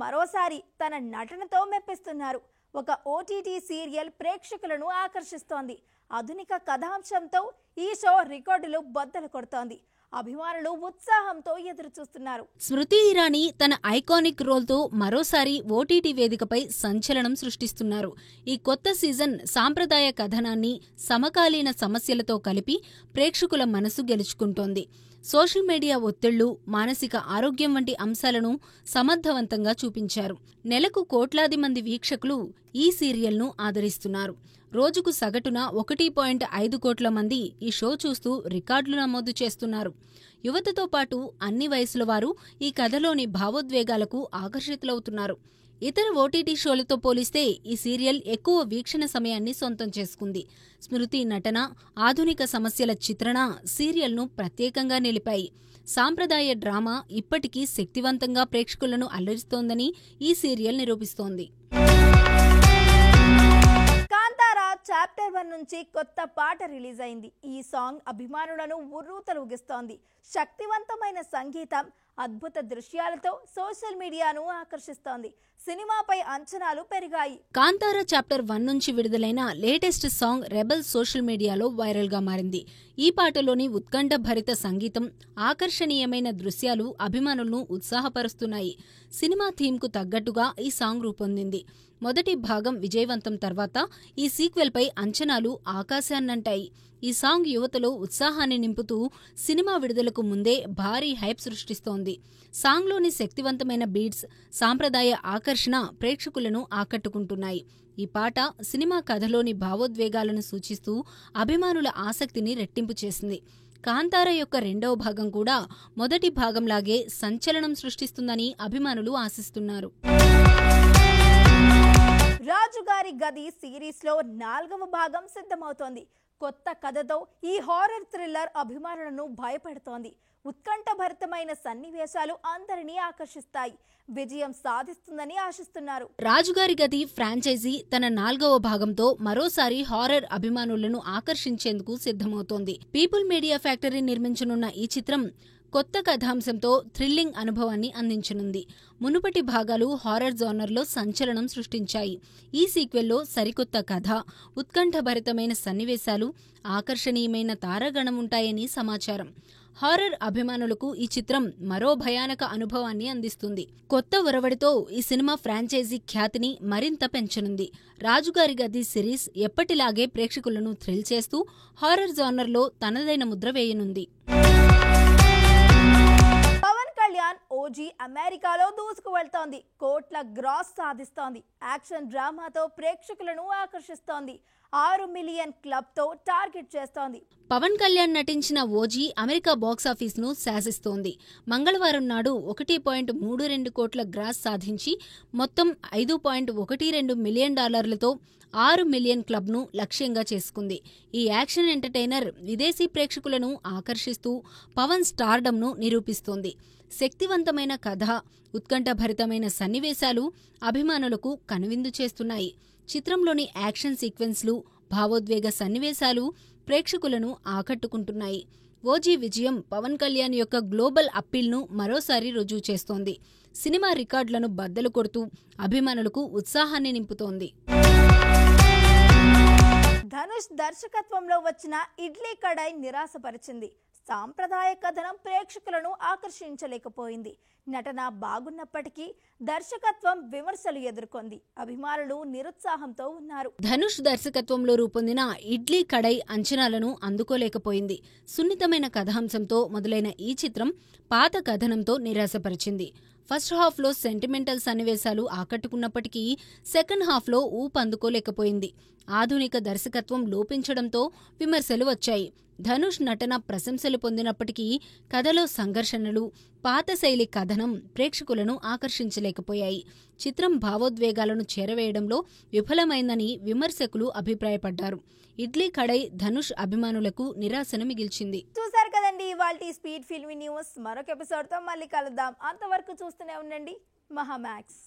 మరోసారి తన నటనతో మెప్పిస్తున్నారు. ఒక ఓటీటీ సీరియల్ ప్రేక్షకులను ఆకర్షిస్తోంది. ఆధునిక కథాంశంతో ఈ షో రికార్డులు బద్దలు కొడుతోంది. అభిమానులు ఉత్సాహంతో ఎదురు చూస్తున్నారు. స్మృతి ఇరానీ తన ఐకానిక్ రోల్తో మరోసారి ఓటీటీ వేదికపై సంచలనం సృష్టిస్తున్నారు. ఈ కొత్త సీజన్ సాంప్రదాయ కథనాన్ని సమకాలీన సమస్యలతో కలిపి ప్రేక్షకుల మనసు గెలుచుకుంటోంది. సోషల్ మీడియా ఒత్తిళ్లు, మానసిక ఆరోగ్యం వంటి అంశాలను సమర్థవంతంగా చూపించారు. నెలకు కోట్లాది మంది వీక్షకులు ఈ సీరియల్ను ఆదరిస్తున్నారు. రోజుకు సగటున 1.5 కోట్ల మంది ఈ షో చూస్తూ రికార్డులు నమోదు చేస్తున్నారు. యువతతో పాటు అన్ని వయసుల వారు ఈ కథలోని భావోద్వేగాలకు ఆకర్షితులవుతున్నారు. ఇతర ఓటీటీ షోలతో పోలిస్తే ఈ సీరియల్ ఎక్కువ వీక్షణ సమయాన్ని సొంతం చేసుకుంది. స్మృతి నటన, ఆధునిక సమస్యల చిత్రణ సీరియల్ను ప్రత్యేకంగా నిలిపాయి. సాంప్రదాయ డ్రామా ఇప్పటికీ శక్తివంతంగా ప్రేక్షకులను అలరిస్తోందని ఈ సీరియల్ నిరూపిస్తోంది. కాంతారా చాప్టర్ 1 నుంచి కొత్త పాట రిలీజ్ అయింది. ఈ సాంగ్ అభిమానులను ఉర్రూతలూగిస్తోంది. శక్తివంతమైన సంగీతం, అద్భుత దృశ్యాలతో సోషల్ మీడియాను ఆకర్షిస్తోంది. సినిమాపై అంచనాలు పెరిగాయి. కాంతారా చాప్టర్ 1 నుంచి విడుదలైన లేటెస్ట్ సాంగ్ రెబెల్ సోషల్ మీడియాలో వైరల్ గా మారింది. ఈ పాటలోని ఉత్కంఠ భరిత సంగీతం, ఆకర్షణీయమైన దృశ్యాలు అభిమానులను ఉత్సాహపరుస్తున్నాయి. సినిమా థీమ్ కు తగ్గట్టుగా ఈ సాంగ్ రూపొందింది. మొదటి భాగం విజయవంతం తర్వాత ఈ సీక్వెల్ పై అంచనాలు ఆకాశాన్నంటాయి. ఈ సాంగ్ యువతలో ఉత్సాహాన్ని నింపుతూ సినిమా విడుదలకు ముందే భారీ హైప్ సృష్టిస్తోంది. సాంగ్లోని శక్తివంతమైన బీట్స్, సాంప్రదాయ ఆకర్షణ ప్రేక్షకులను ఆకట్టుకుంటున్నాయి. ఈ పాట సినిమా కథలోని భావోద్వేగాలను సూచిస్తూ అభిమానుల ఆసక్తిని రెట్టింపు చేసింది. కాంతార యొక్క రెండవ భాగం కూడా మొదటి భాగంలాగే సంచలనం సృష్టిస్తుందని అభిమానులు ఆశిస్తున్నారు. రాజుగారి గది సిరీస్ లో 4వ భాగం సిద్ధమవుతోంది. కొత్త కథతో ఈ హారర్ థ్రిల్లర్ అభిమానులను భయపెడుతోంది. ఉత్కంఠభరితమైన సన్నివేశాలు అందరినీ ఆకర్షిస్తాయి. విజయం సాధిస్తుందని ఆశిస్తున్నారు. రాజుగారి గది ఫ్రాంచైజీ తన 4వ భాగంతో మరోసారి హారర్ అభిమానులను ఆకర్షించేందుకు సిద్ధమవుతోంది. పీపుల్ మీడియా ఫ్యాక్టరీ నిర్మించనున్న ఈ చిత్రం కొత్త కథాంశంతో థ్రిల్లింగ్ అనుభవాన్ని అందించనుంది. మునుపటి భాగాలు హారర్ జోనర్లో సంచలనం సృష్టించాయి. ఈ సీక్వెల్లో సరికొత్త కథ, ఉత్కంఠభరితమైన సన్నివేశాలు, ఆకర్షణీయమైన తారాగణం ఉంటాయని సమాచారం. హారర్ అభిమానులకు ఈ చిత్రం మరో భయానక అనుభవాన్ని అందిస్తుంది. కొత్త ఒరవడితో ఈ సినిమా ఫ్రాంచైజీ ఖ్యాతిని మరింత పెంచనుంది. రాజుగారి గది సిరీస్ ఎప్పటిలాగే ప్రేక్షకులను థ్రిల్ చేస్తూ హారర్ జోనర్లో తనదైన ముద్ర వేయనుంది. పవన్ కళ్యాణ్ ఓజీ అమెరికాలో దూసుకు వెళ్తోంది. కోట్ల గ్రాస్ సాధిస్తోంది. యాక్షన్ డ్రామాతో ప్రేక్షకులను ఆకర్షిస్తోంది. 6 మిలియన్ క్లబ్ తో టార్గెట్ చేస్తోంది. పవన్ కళ్యాణ్ నటించిన ఓజీ అమెరికా బాక్సాఫీస్ ను శాసిస్తోంది. మంగళవారం నాడు 1.32 కోట్ల గ్రాస్ సాధించి మొత్తం $5.12 మిలియన్ తో 6 మిలియన్ క్లబ్ ను లక్ష్యంగా చేసుకుంది. ఈ యాక్షన్ ఎంటర్టైనర్ విదేశీ ప్రేక్షకులను ఆకర్షిస్తూ పవన్ స్టార్డమ్ ను నిరూపిస్తోంది. శక్తివంతమైన కథ, ఉత్కంఠభరితమైన సన్నివేశాలు అభిమానులకు కనువిందు చేస్తున్నాయి. చిత్రంలోని యాక్షన్ సీక్వెన్స్లు, భావోద్వేగ సన్నివేశాలు ప్రేక్షకులను ఆకట్టుకుంటున్నాయి. ఓజీ విజయం పవన్ కళ్యాణ్ యొక్క గ్లోబల్ అప్పీల్ను మరోసారి రుజువు చేస్తోంది. సినిమా రికార్డులను బద్దలు కొడుతూ అభిమానులకు ఉత్సాహాన్ని నింపుతోంది. ధనుష్ దర్శకత్వంలో వచ్చిన ఇడ్లీ కడాయ్ నిరాశపరిచింది. సాంప్రదాయ కథనం ప్రేక్షకులను ఆకర్షించలేకపోయింది. నటన బాగున్నప్పటికీ దర్శకత్వం విమర్శలు ఎదుర్కొంది. అభిమానులు నిరుత్సాహంతో ఉన్నారు. ధనుష్ దర్శకత్వంలో రూపొందిన ఇడ్లీ కడాయ్ అంచనాలను అందుకోలేకపోయింది. సున్నితమైన కథాంశంతో మొదలైన ఈ చిత్రం పాత కథనంతో నిరాశపరిచింది. ఫస్ట్ హాఫ్లో సెంటిమెంటల్ సన్నివేశాలు ఆకట్టుకున్నప్పటికీ సెకండ్ హాఫ్లో ఊపందుకోలేకపోయింది. ఆధునిక దర్శకత్వం లోపించడంతో విమర్శలు వచ్చాయి. ధనుష్ నటన ప్రశంసలు పొందినప్పటికీ కథలో సంఘర్షణలు, పాత శైలి కథనం ప్రేక్షకులను ఆకర్షించలేకపోయాయి. చిత్రం భావోద్వేగాలను చేరవేయడంలో విఫలమైందని విమర్శకులు అభిప్రాయపడ్డారు. ఇడ్లీ కడాయ్ ధనుష్ అభిమానులకు నిరాశను మిగిల్చింది. చూశారు కదండి ఇవాల్టి స్పీడ్ ఫిల్మీ న్యూస్. మరొక ఎపిసోడ్ తో మళ్ళీ కలుద్దాం. అంతవరకు చూస్తూనే ఉండండి మహామాక్స్.